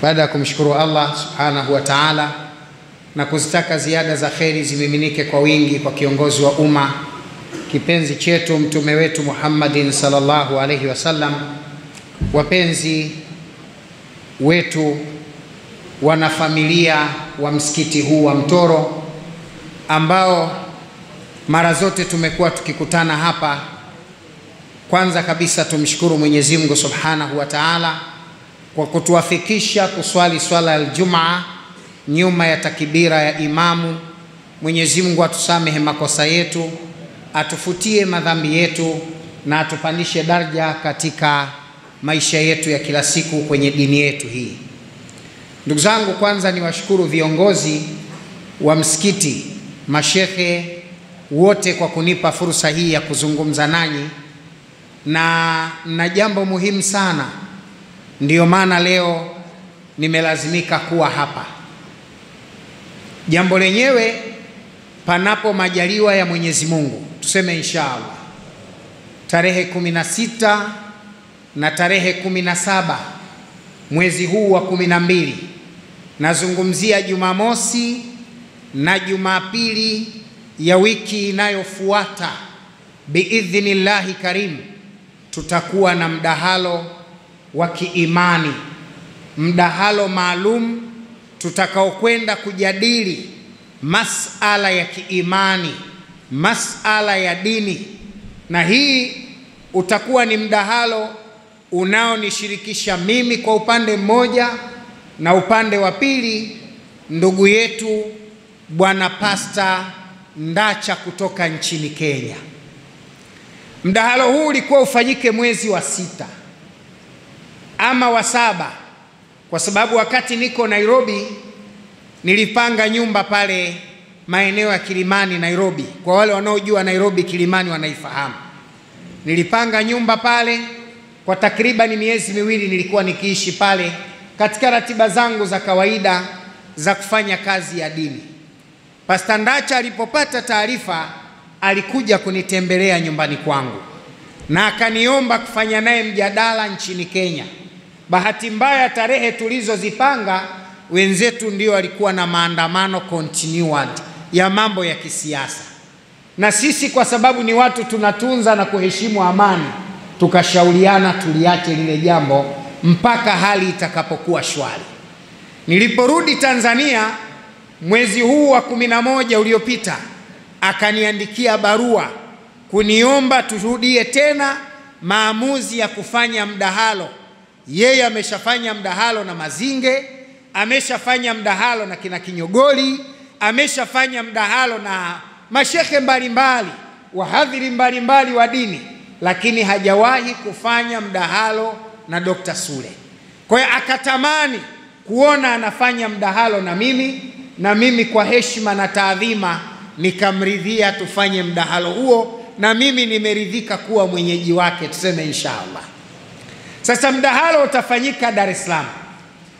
Baada ya kumshukuru Allah subhanahu wa ta'ala na kuzitaka ziada za kheri zimiminike kwa wingi kwa kiongozi wa umma, kipenzi chetu mtume wetu Muhammadin sallallahu alayhi wasallam, wapenzi wetu wanafamilia wa msikiti huu wa Mtoro ambao mara zote tumekuwa tukikutana hapa, kwanza kabisa tumshukuru Mwenyezi Mungu subhanahu wa ta'ala kwa kutuwafikisha kuswali swala ya Ijumaa nyuma ya takbira ya imamu. Mwenyezi Mungu atusamehe makosa yetu, atufutie madhambi yetu na atupandishe daraja katika maisha yetu ya kila siku kwenye dini yetu hii. Ndugu zangu, kwanza niwashukuru viongozi wa msikiti, mashehe wote kwa kunipa fursa hii ya kuzungumza nanyi, na jambo muhimu sana, ndiyo maana leo nimelazimika kuwa hapa. Jambo lenyewe panapo majaliwa ya Mwenyezi Mungu, tuseme inshallah, tarehe 16 na tarehe 17 mwezi huu wa 12, nazungumzia Jumamosi na Jumapili ya wiki inayofuata, biidhnillahi karim, tutakuwa na mdahalo wa kiimani, mdahalo maalum tutakao kwenda kujadili masala ya kiimani, masala ya dini. Na hii utakuwa ni mdahalo unaonishirikisha mimi kwa upande mmoja, na upande wa pili ndugu yetu Bwana Pasta Ndacha kutoka nchini Kenya. Mdahalo huu ulikuwa ufanyike mwezi wa 6 ama wa 7, kwa sababu wakati niko Nairobi nilipanga nyumba pale maeneo ya Kilimani Nairobi. Kwa wale wanaojua Nairobi Kilimani wanaifahamu. Nilipanga nyumba pale kwa takriban miezi 2, nilikuwa nikiishi pale katika ratiba zangu za kawaida za kufanya kazi ya dini. Pasta Ndacha alipopata taarifa alikuja kunitembelea nyumbani kwangu na akaniomba kufanya naye mjadala nchini Kenya. Bahati mbaya tarehe tulizozipanga wenzetu ndio walikuwa na maandamano continued ya mambo ya kisiasa, na sisi kwa sababu ni watu tunatunza na kuheshimu amani, tukashauriana tuliache lile jambo mpaka hali itakapokuwa shwari. Niliporudi Tanzania mwezi huu wa 11 uliopita, akaniandikia barua kuniomba turudie tena maamuzi ya kufanya mdahalo. Yeye ameshafanya mdahalo na Mazinge, ameshafanya mdahalo na kina Kinyogoli, ameshafanya mdahalo na mashehe mbalimbali, wahadhiri mbalimbali wa dini, lakini hajawahi kufanya mdahalo na Dr. Sule. Kwa hiyo akatamani kuona anafanya mdahalo na mimi kwa heshima na taadhima nikamridhia tufanye mdahalo huo, na mimi nimeridhika kuwa mwenyeji wake, tuseme inshallah. Sasa mdahalo utafanyika Dar es Salaam.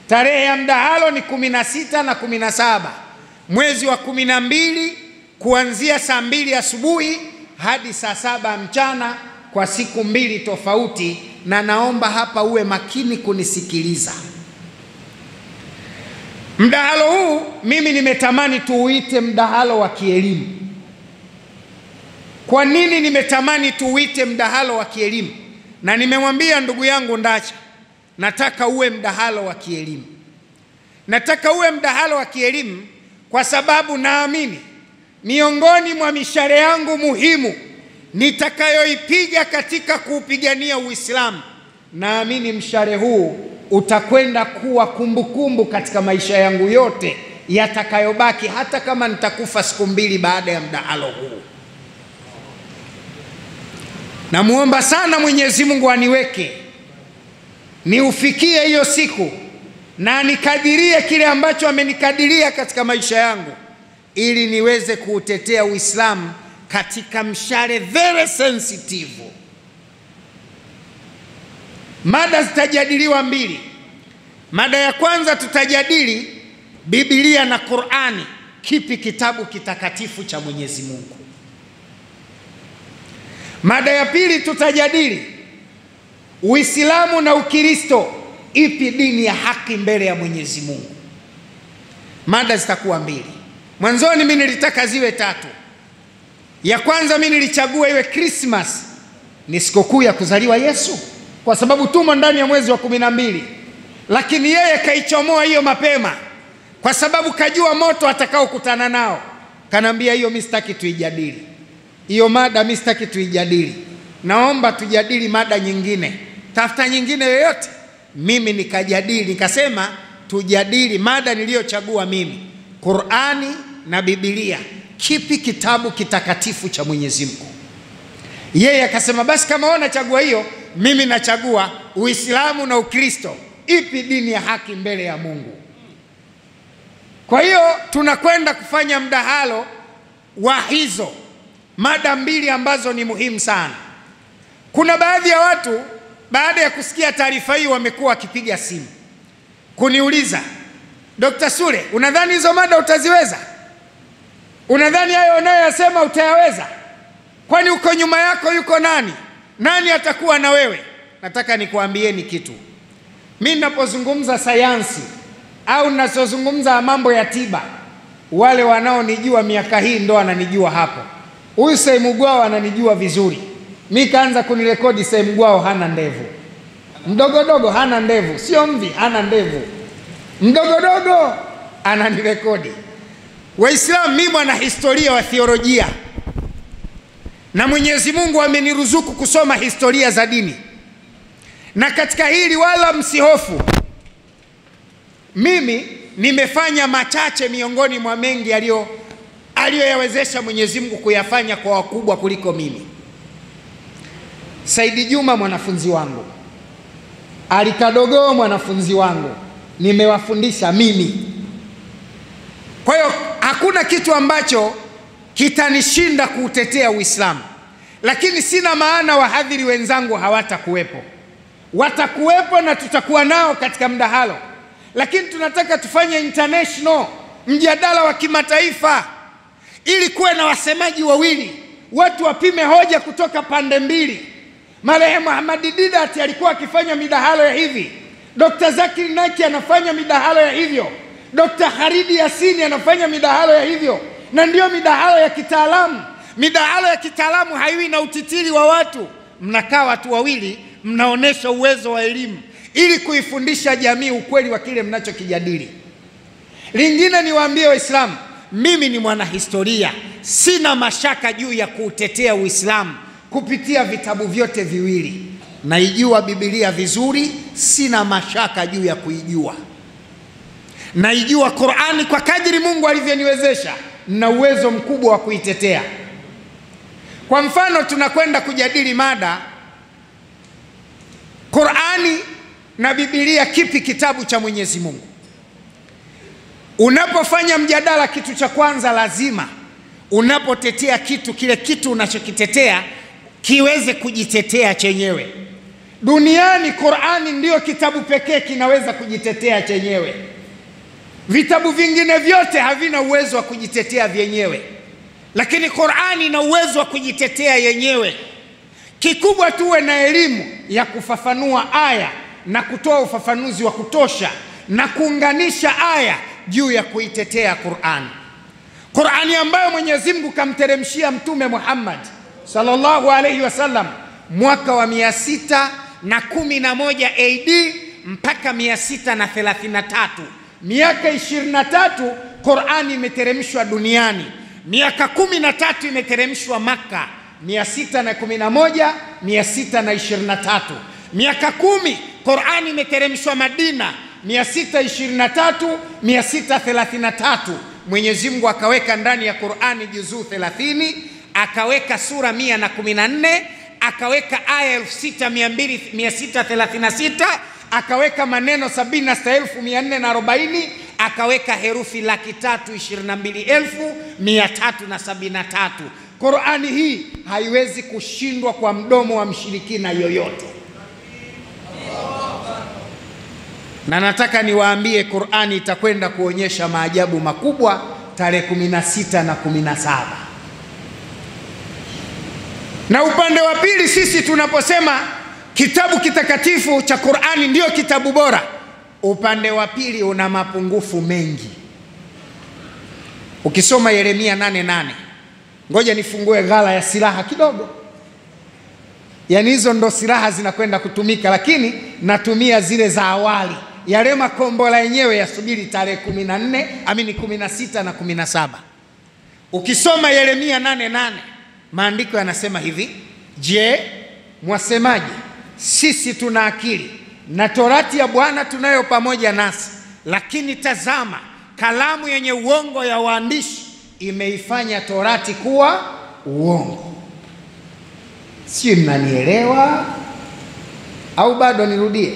Tarehe ya mdahalo ni 16 na 17 mwezi wa 12, kuanzia saa 2 asubuhi hadi saa 7 mchana kwa siku 2 tofauti, na naomba hapa uwe makini kunisikiliza. Mdahalo huu mimi nimetamani tuuite mdahalo wa kielimu. Kwa nini nimetamani tuuite mdahalo wa kielimu? Na nimemwambia ndugu yangu Ndacha, nataka uwe mdahalo wa kielimu. Nataka uwe mdahalo wa kielimu kwa sababu naamini miongoni mwa mishale yangu muhimu nitakayoipiga katika kuupigania Uislamu, naamini mshale huu utakwenda kuwa kumbukumbu katika maisha yangu yote yatakayobaki, hata kama nitakufa siku 2 baada ya mdahalo huu. Namuomba sana Mwenyezi Mungu aniweke niufikie hiyo siku na nikadirie kile ambacho amenikadiria katika maisha yangu, ili niweze kuutetea Uislamu katika mshale very sensitive. Mada zitajadiliwa 2. Mada ya kwanza tutajadili Biblia na Qur'ani, kipi kitabu kitakatifu cha Mwenyezi Mungu. Mada ya pili tutajadili Uislamu na Ukristo, ipi dini ya haki mbele ya Mwenyezi Mungu. Mada zitakuwa 2. Mwanzoni mimi nilitaka ziwe 3. Ya kwanza mimi nilichagua iwe Christmas, ni sikukuu ya kuzaliwa Yesu, kwa sababu tumo ndani ya mwezi wa 12. Lakini yeye kaichomoa hiyo mapema, kwa sababu kajua moto atakao kutana nao. Kanambia hiyo mimi sitaki tuijadili. Hiyo mada mimi sitaki tuijadili. Naomba tujadili mada nyingine. Tafuta nyingine yoyote. Mimi nikajadili, nikasema tujadili mada niliyochagua mimi, Qur'ani na Biblia, kipi kitabu kitakatifu cha Mwenyezi Mungu. Yeye akasema basi kama wewe unachagua hiyo, mimi nachagua Uislamu na Ukristo, ipi dini ya haki mbele ya Mungu. Kwa hiyo tunakwenda kufanya mdahalo wa hizo mada 2 ambazo ni muhimu sana. Kuna baadhi ya watu baada ya kusikia taarifa hii wamekuwa wakipiga simu kuniuliza, Dr. Sule, unadhani hizo mada utaziweza? Unadhani hayo unayoyasema utayaweza? Kwani uko nyuma yako yuko nani? Nani atakuwa na wewe? Nataka nikuambieni kitu. Mimi ninapozungumza sayansi au ninazozungumza mambo ya tiba, wale wanaonijua miaka hii ndo wananijua hapo. Huyu Seimugwao ananijua vizuri. Mimi kaanza kunirekodi Seimugwao hana ndevu. Mdogodogo hana ndevu, sio mvi, hana ndevu. Mdogodogo ananirekodi. Waislamu, mimi mwana historia wa theolojia, na Mwenyezi Mungu ameniruzuku kusoma historia za dini. Na katika hili wala msihofu, mimi nimefanya machache miongoni mwa mengi aliyoyawezesha Mwenyezi Mungu kuyafanya kwa wakubwa kuliko mimi. Saidi Juma mwanafunzi wangu, Alikadogo mwanafunzi wangu, nimewafundisha mimi. Kwa hiyo hakuna kitu ambacho kitanishinda kuutetea Uislamu. Lakini sina maana wahadhiri wenzangu hawatakuwepo. Watakuwepo na tutakuwa nao katika mdahalo. Lakini tunataka tufanye international, mjadala wa kimataifa, ili kuwe na wasemaji wawili, watu wapime hoja kutoka pande mbili. Marehemu Ahmad Didat alikuwa akifanya midahalo ya hivi, Dr. Zakir Naik anafanya midahalo ya hivyo, Dr. Haridi Yasini anafanya midahalo ya hivyo, na ndio midahalo ya kitaalamu. Midahalo ya kitaalamu haiwi na utitiri wa watu. Mnakaa watu wawili, mnaonesha uwezo wa elimu ili kuifundisha jamii ukweli wa kile mnachokijadili. Lingine niwaambie Waislamu, mimi ni mwanahistoria, sina mashaka juu ya kuutetea Uislamu kupitia vitabu vyote viwili. Naijua Biblia vizuri, sina mashaka juu ya kuijua. Naijua Qur'ani kwa kadri Mungu alivyoniwezesha, na uwezo mkubwa wa kuitetea. Kwa mfano, tunakwenda kujadili mada Qur'ani na Biblia, kipi kitabu cha Mwenyezi Mungu. Unapofanya mjadala, kitu cha kwanza lazima unapotetea kitu, kile kitu unachokitetea kiweze kujitetea chenyewe. Duniani Qur'ani ndio kitabu pekee kinaweza kujitetea chenyewe. Vitabu vingine vyote havina uwezo wa kujitetea vyenyewe, lakini Qur'ani ina uwezo wa kujitetea yenyewe. Kikubwa tuwe na elimu ya kufafanua aya na kutoa ufafanuzi wa kutosha na kuunganisha aya juu ya kuitetea Qur'ani. Qur'ani ambayo Mwenyezi Mungu kamteremshia Mtume Muhammad sallallahu alayhi wasallam mwaka wa 611 AD mpaka 633. Miaka 23 Qur'ani imeteremshwa duniani. Miaka 13 imeteremshwa Makka, 611, 623. Miaka 10 Qur'ani imeteremshwa Madina, 623, 633. Mwenyezi Mungu akaweka ndani ya Qur'ani juzuu 30, akaweka sura 114, akaweka aya 6636, akaweka maneno 76440, akaweka herufi 322,373. Qur'ani hii haiwezi kushindwa kwa mdomo wa mshirikina yoyote. Na nataka niwaambie, Qur'ani itakwenda kuonyesha maajabu makubwa tarehe 16 na 17. Na upande wa pili, sisi tunaposema kitabu kitakatifu cha Qur'ani ndio kitabu bora, upande wa pili una mapungufu mengi. Ukisoma Yeremia 8:8, ngoja nifungue ghala ya silaha kidogo. Yani hizo ndo silaha zinakwenda kutumika, lakini natumia zile za awali. Yale makombola yenyewe yasubiri tarehe 16 na 17. Ukisoma Yeremia 8:8, maandiko yanasema hivi: je, mwasemaje sisi tuna akili, na torati ya Bwana tunayo pamoja nasi, lakini tazama, kalamu yenye uongo ya waandishi imeifanya torati kuwa uongo. Si mnanielewa au bado nirudie?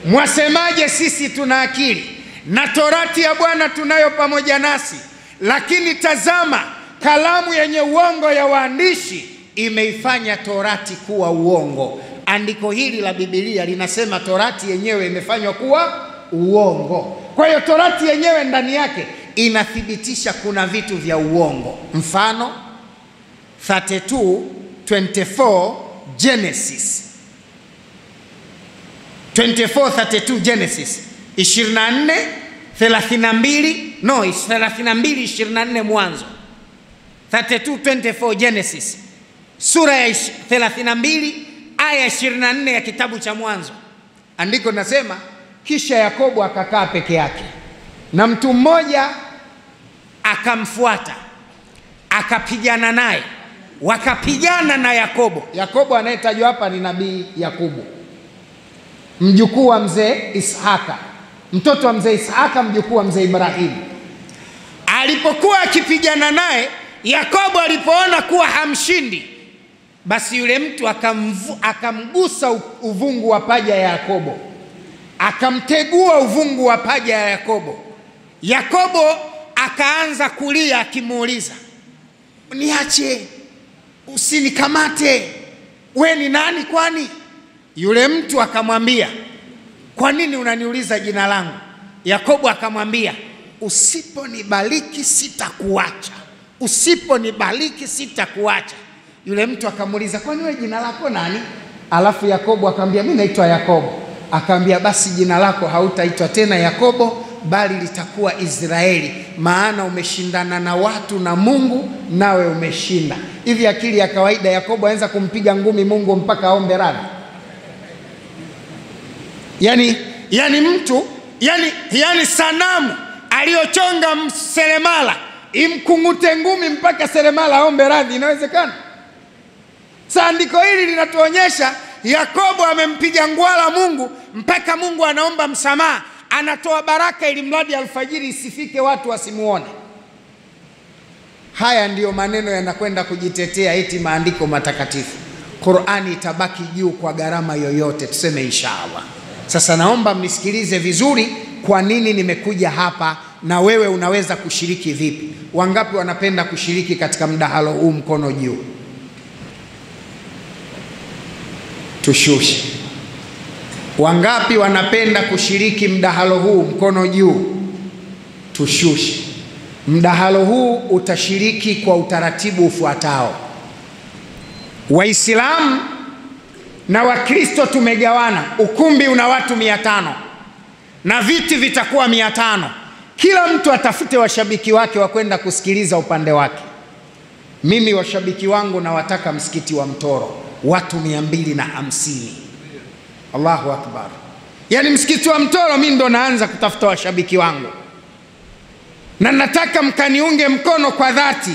Mwasemaje sisi tuna akili, na torati ya Bwana tunayo pamoja nasi, lakini tazama, kalamu yenye uongo ya waandishi imeifanya torati kuwa uongo. Andiko hili la Biblia linasema torati yenyewe imefanywa kuwa uongo. Kwa hiyo torati yenyewe ndani yake inathibitisha kuna vitu vya uongo. Mfano 32:24 Genesis, 24:32 Genesis, 32:24 Mwanzo, 32:24 Genesis, sura ya 32 aya 24 ya kitabu cha Mwanzo. Andiko nasema, kisha Yakobo akakaa peke yake, na mtu mmoja akamfuata, akapigana naye, wakapigana na Yakobo. Yakobo anayetajwa hapa ni nabii Yakobo, mjukuu wa mzee Ishaka, mtoto wa mzee Ishaka, mjukuu wa mzee Ibrahim. Alipokuwa akipigana naye, Yakobo alipoona kuwa hamshindi, basi yule mtu akamgusa uvungu wa paja ya Yakobo, akamtegua uvungu wa paja ya Yakobo. Yakobo akaanza kulia akimuuliza, niache, usinikamate, we ni nani kwani? Yule mtu akamwambia, kwa nini unaniuliza jina langu? Yakobo akamwambia, usiponibariki sitakuacha, usiponibariki sitakuacha. Yule mtu akamuuliza, kwani wewe jina lako nani? Alafu Yakobo akamwambia, mimi naitwa Yakobo. Akamwambia, basi jina lako hautaitwa tena Yakobo, bali litakuwa Israeli, maana umeshindana na watu na Mungu, nawe umeshinda. Hivi akili ya kawaida Yakobo anaweza kumpiga ngumi Mungu mpaka aombe radhi? Yani sanamu aliyochonga seremala imkungute ngumi mpaka seremala aombe radhi, inawezekana? Sasa andiko hili linatuonyesha Yakobo amempiga ngwala Mungu mpaka Mungu anaomba msamaha, anatoa baraka ili mradi alfajiri isifike watu wasimuone. Haya ndiyo maneno yanakwenda kujitetea eti maandiko matakatifu. Qur'ani itabaki juu kwa gharama yoyote, tuseme inshallah. Sasa naomba mnisikilize vizuri, kwa nini nimekuja hapa na wewe unaweza kushiriki vipi. Wangapi wanapenda kushiriki katika mdahalo huu? Mkono juu. Tushushe. Wangapi wanapenda kushiriki mdahalo huu? Mkono juu. Tushushe. Mdahalo huu utashiriki kwa utaratibu ufuatao. Waislamu na Wakristo tumegawana. Ukumbi una watu 500 na viti vitakuwa 500. Kila mtu atafute washabiki wake wa kwenda kusikiliza upande wake. Mimi washabiki wangu na wataka msikiti wa Mtoro, watu 250. Allahu Akbar. Yani msikiti wa Mtoro mimi ndo naanza kutafuta washabiki wangu, na nataka mkaniunge mkono kwa dhati.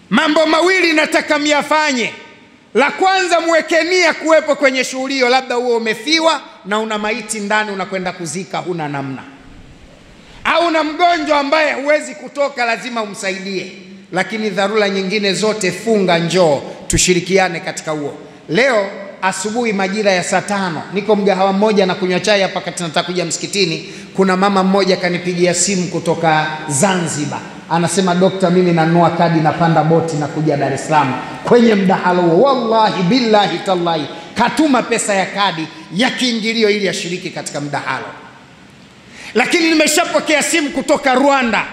Mambo mawili nataka myafanye. La kwanza, mwekenia kuwepo kwenye shughuli hiyo. Labda huo umefiwa na una maiti ndani unakwenda kuzika, huna namna, au na mgonjwa ambaye huwezi kutoka, lazima umsaidie. Lakini dharura nyingine zote funga, njoo tushirikiane katika huo. Leo asubuhi majira ya saa 5 niko mgahawa mmoja na kunywa chai hapa, kati nataka kuja msikitini. Kuna mama mmoja kanipigia simu kutoka Zanzibar, anasema, dokta, mimi nanunua kadi napanda boti na kuja Dar es Salaam kwenye mdahalo huo. Wallahi billahi tallahi, katuma pesa ya kadi ya kiingilio ili ashiriki katika mdahalo. Lakini nimeshapokea simu kutoka Rwanda.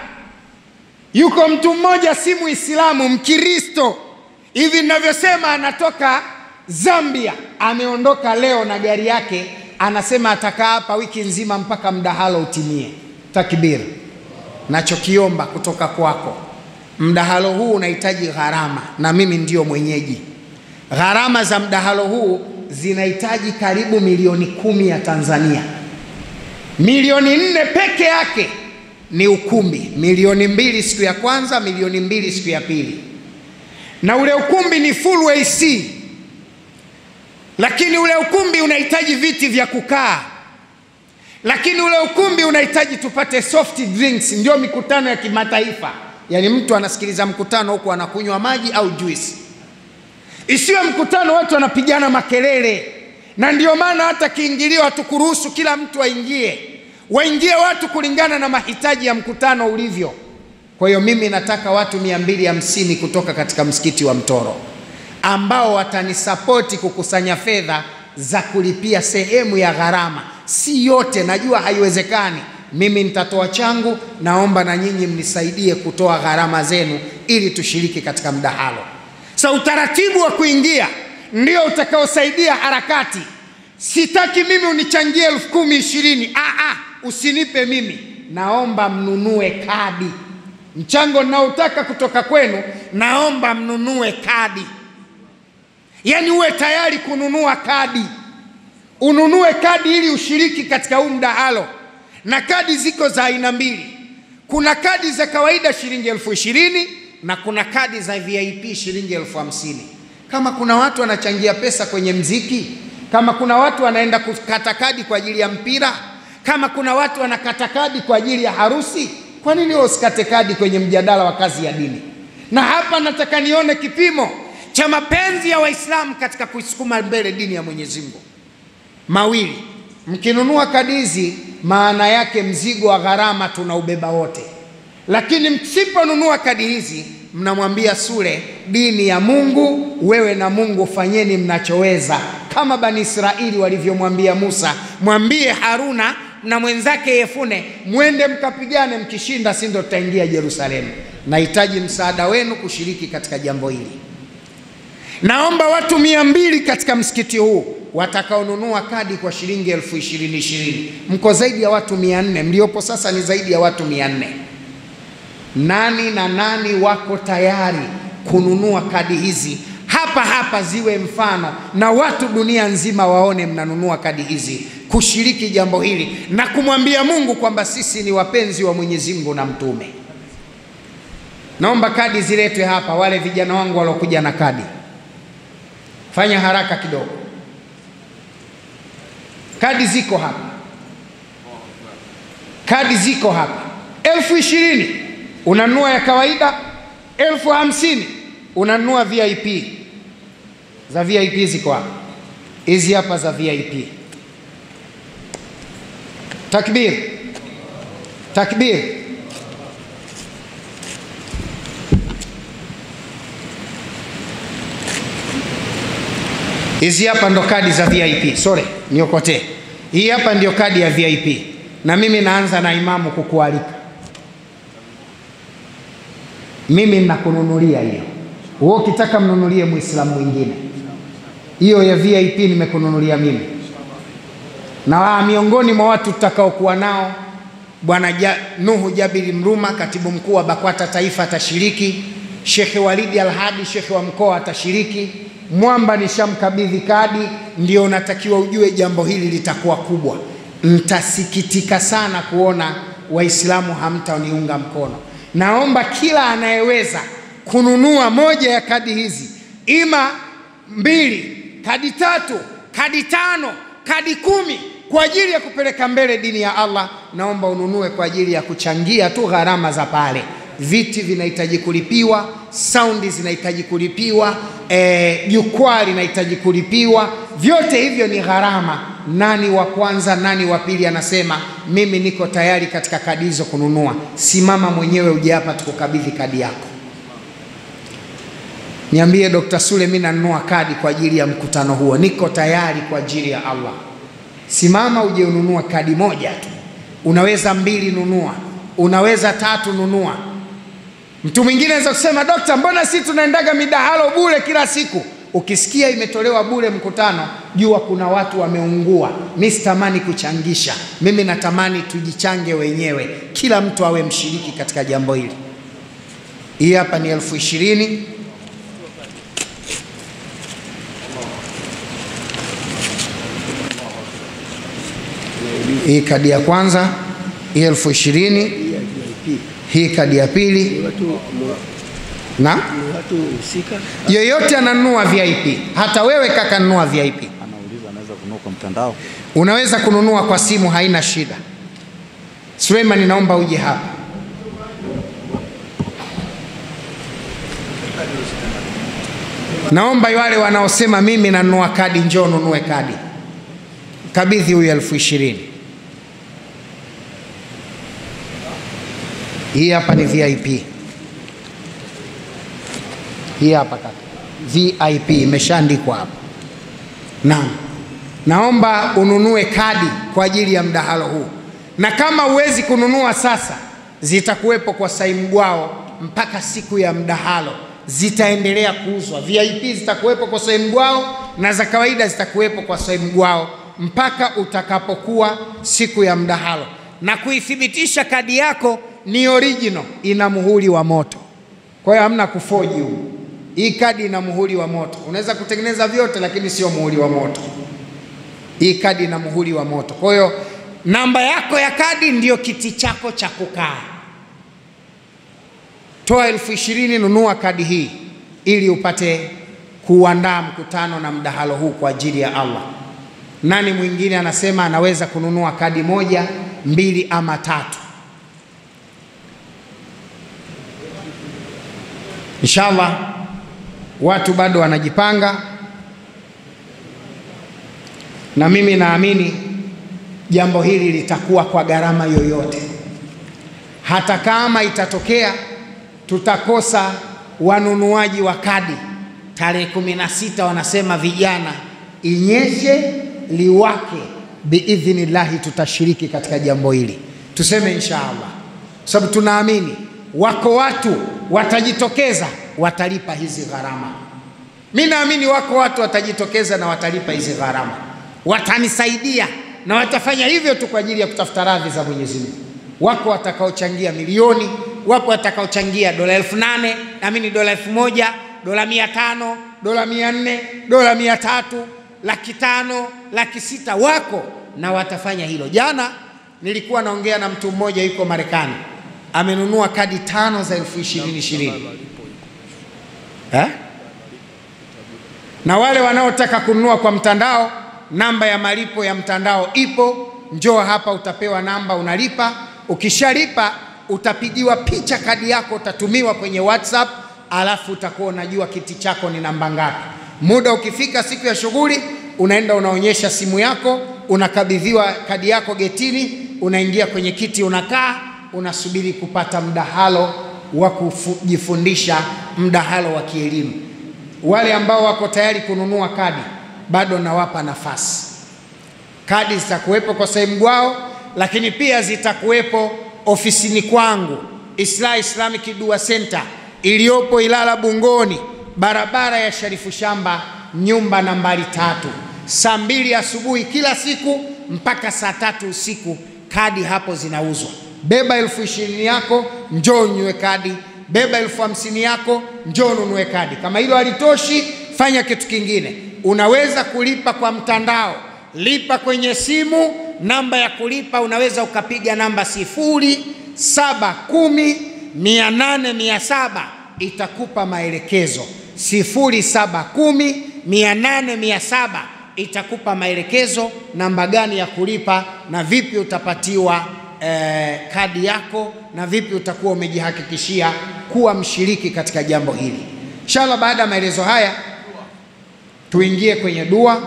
Yuko mtu mmoja, si Muislamu, Mkristo hivi ninavyosema, anatoka Zambia, ameondoka leo na gari yake, anasema atakaa hapa wiki nzima mpaka mdahalo utimie. Takbir. Nachokiomba kutoka kwako, mdahalo huu unahitaji gharama, na mimi ndio mwenyeji. Gharama za mdahalo huu zinahitaji karibu milioni 10 ya Tanzania. Milioni 4 peke yake ni ukumbi, milioni 2 siku ya kwanza, milioni 2 siku ya pili. Na ule ukumbi ni full AC, lakini ule ukumbi unahitaji viti vya kukaa, lakini ule ukumbi unahitaji tupate soft drinks. Ndio mikutano ya kimataifa, yani mtu anasikiliza mkutano huko anakunywa maji au juice. Isiwe mkutano watu wanapigana makelele. Na ndio maana hata kiingilio hatukuruhusu kila mtu aingie, waingie watu kulingana na mahitaji ya mkutano ulivyo. Kwa hiyo mimi nataka watu 250 kutoka katika msikiti wa Mtoro ambao watanisapoti kukusanya fedha za kulipia sehemu ya gharama, si yote, najua haiwezekani. Mimi nitatoa changu, naomba na nyinyi mnisaidie kutoa gharama zenu ili tushiriki katika mdahalo. Utaratibu wa kuingia ndio utakaosaidia harakati. Sitaki mimi unichangie 10,000, 20. Usinipe mimi, naomba mnunue kadi. Mchango naotaka kutoka kwenu, naomba mnunue kadi. Yani uwe tayari kununua kadi. Ununue kadi ili ushiriki katika huu mdahalo. Na kadi ziko za aina mbili. Kuna kadi za kawaida shilingi 20,000 na kuna kadi za VIP shilingi 50,000. Kama kuna watu wanachangia pesa kwenye mziki, kama kuna watu wanaenda kukata kadi kwa ajili ya mpira, kama kuna watu wanakata kadi kwa ajili ya harusi, kwa nini usikate kadi kwenye mjadala wa kazi ya dini? Na hapa nataka nione kipimo cha mapenzi ya Waislamu katika kuisukuma mbele dini ya Mwenyezi Mungu. Mawili, mkinunua kadi hizi, maana yake mzigo wa gharama tunaubeba wote. Lakini msiponunua kadi hizi, mnamwambia Sule, dini ya Mungu, wewe na Mungu fanyeni mnachoweza. Kama Bani Israeli walivyomwambia Musa, mwambie Haruna na mwenzake Yefune, mwende mkapigane, mkishinda si ndio tutaingia Yerusalemu. Nahitaji msaada wenu kushiriki katika jambo hili. Naomba watu 200 katika msikiti huu watakaonunua kadi kwa shilingi 20,000. Mko zaidi ya watu 400, mliopo sasa ni zaidi ya watu 400. Nani na nani wako tayari kununua kadi hizi hapa ziwe mfano na watu dunia nzima waone mnanunua kadi hizi kushiriki jambo hili na kumwambia Mungu kwamba sisi ni wapenzi wa Mwenyezi Mungu na mtume? Naomba kadi ziletwe hapa. Wale vijana wangu walokuja na kadi, fanya haraka kidogo. Kadi ziko hapa, kadi ziko hapa. 20,000 unanunua ya kawaida, 50,000 unanunua VIP. Za VIP ziko hapa, hizi hapa za VIP. Takbir, takbir. Hizi hapa ndo kadi za VIP. Sorry, niokote. Hii hapa ndio kadi ya VIP. Na mimi naanza na imamu kukualika. Mimi nakununulia hiyo. Wewe ukitaka mnunulie Muislamu mwingine. Hiyo ya VIP nimekununulia mimi. Na miongoni mwa watu tutakaokuwa nao, Bwana Nuhu Jabiri Mruma, katibu mkuu wa BAKWATA Taifa atashiriki. Sheikh Walidi Al-Hadi, Sheikh wa mkoa atashiriki. Mwamba nishamkabidhi kadi. Ndio natakiwa ujue jambo hili litakuwa kubwa. Mtasikitika sana kuona Waislamu hamtaniunga mkono. Naomba kila anayeweza kununua moja ya kadi hizi, ima 2, kadi 3, kadi 5, kadi 10 kwa ajili ya kupeleka mbele dini ya Allah, naomba ununue kwa ajili ya kuchangia tu gharama za pale. Viti vinahitaji kulipiwa, saundi zinahitaji kulipiwa, jukwaa linahitaji kulipiwa. Vyote hivyo ni gharama. Nani wa kwanza, nani wa pili anasema mimi niko tayari katika kadi hizo kununua? Simama mwenyewe uje hapa tukukabidhi kadi yako. Niambie, Dr. Sule, mimi nanunua kadi kwa ajili ya mkutano huo, niko tayari kwa ajili ya Allah. Simama uje ununua kadi moja tu. Unaweza 2 nunua, unaweza 3 nunua. Mtu mwingine anaweza kusema, Dokta, mbona sisi tunaendaga midahalo bure kila siku? Ukisikia imetolewa bure mkutano, jua kuna watu wameungua. Mimi sitamani kuchangisha, mimi natamani tujichange wenyewe, kila mtu awe mshiriki katika jambo hili. Hii hapa ni 20,000. Hii kadi ya kwanza, hii 20,000. Hii kadi ya pili. Na yoyote ananunua VIP, hata wewe kaka nunua VIP. Anauliza anaweza kununua kwa mtandao? Unaweza kununua kwa simu, haina shida. Suleiman, naomba uje hapa. Naomba wale wanaosema mimi nanunua kadi, njoo nunue kadi. Kabidhi huyu 20,000. Hii hapa ni VIP. Hii hapa kaka, VIP imeshaandikwa hapa. Naomba ununue kadi kwa ajili ya mdahalo huu, na kama uwezi kununua sasa, zitakuwepo kwa Saimgwao mpaka siku ya mdahalo, zitaendelea kuuzwa. VIP zitakuwepo kwa Saimgwao na za kawaida zitakuwepo kwa Saimgwao mpaka utakapokuwa siku ya mdahalo. Na kuithibitisha kadi yako ni original, ina muhuri wa moto, kwa hiyo hamna kufoji huko. Hii kadi ina muhuri wa moto. Unaweza kutengeneza vyote lakini sio muhuri wa moto. Hii kadi ina muhuri wa moto. Kwa hiyo namba yako ya kadi ndiyo kiti chako cha kukaa. Toa 20,000, nunua kadi hii ili upate kuandaa mkutano na mdahalo huu kwa ajili ya Allah. Nani mwingine anasema anaweza kununua kadi 1, 2 ama 3? Inshallah watu bado wanajipanga, na mimi naamini jambo hili litakuwa kwa gharama yoyote. Hata kama itatokea tutakosa wanunuaji wa kadi, tarehe 16 wanasema vijana, inyeshe liwake, biidhnillahi tutashiriki katika jambo hili. Tuseme inshallah, sababu tunaamini wako watu watajitokeza, watalipa hizi gharama. Mimi naamini wako watu watajitokeza na watalipa hizi gharama, watanisaidia na watafanya hivyo tu kwa ajili ya kutafuta radhi za Mwenyezi Mungu. Wako watakaochangia milioni, wako watakaochangia $8,000, naamini $1,000, $500, $400, $300, $500,000, $600,000, wako na watafanya hilo. Jana nilikuwa naongea na mtu mmoja yuko Marekani, amenunua kadi 5 za 20,000. Na wale wanaotaka kununua kwa mtandao, namba ya malipo ya mtandao ipo, njoo hapa utapewa namba, unalipa. Ukishalipa utapigiwa picha kadi yako, utatumiwa kwenye WhatsApp, alafu utakuwa unajua kiti chako ni namba ngapi. Muda ukifika siku ya shughuli, unaenda unaonyesha simu yako, unakabidhiwa kadi yako getini, unaingia kwenye kiti, unakaa, unasubiri kupata mdahalo wa kujifundisha, mdahalo wa kielimu. Wale ambao wako tayari kununua kadi, bado nawapa nafasi. Kadi zitakuwepo kwa Saimgwao, lakini pia zitakuwepo ofisini kwangu, Islamic Dua Center iliyopo Ilala Bungoni, barabara ya Sharifu Shamba, nyumba nambari 3, saa 2 asubuhi kila siku mpaka saa 3 usiku. Kadi hapo zinauzwa. Beba 20,000 yako, njoo ununue kadi. Beba 50,000 yako, njoo ununue kadi. Kama hilo halitoshi, fanya kitu kingine. Unaweza kulipa kwa mtandao, lipa kwenye simu. Namba ya kulipa unaweza ukapiga namba 0710-800-700, itakupa maelekezo. 0710-800-700 itakupa maelekezo namba gani ya kulipa na vipi utapatiwa kadi yako na vipi utakuwa umejihakikishia kuwa mshiriki katika jambo hili. Inshallah, baada ya maelezo haya tuingie kwenye dua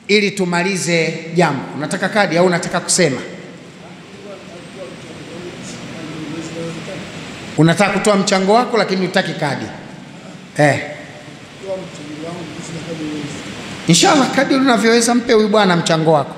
ili tumalize jambo. Unataka kadi au unataka kusema? Unataka kutoa mchango wako lakini hutaki kadi. Inshallah, kadi unavyoweza mpe huyu bwana mchango wako.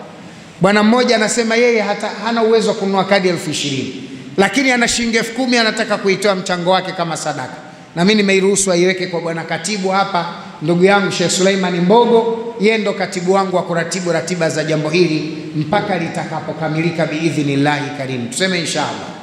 Bwana mmoja anasema yeye hana uwezo wa kununua kadi 20,000, lakini ana shilingi 10,000 anataka kuitoa mchango wake kama sadaka. Na mimi nimeiruhusu aiweke kwa bwana katibu hapa ndugu yangu Sheikh Suleiman Mbogo, yeye ndo katibu wangu wa kuratibu ratiba za jambo hili mpaka litakapokamilika biidhnillahi karim. Tuseme inshallah.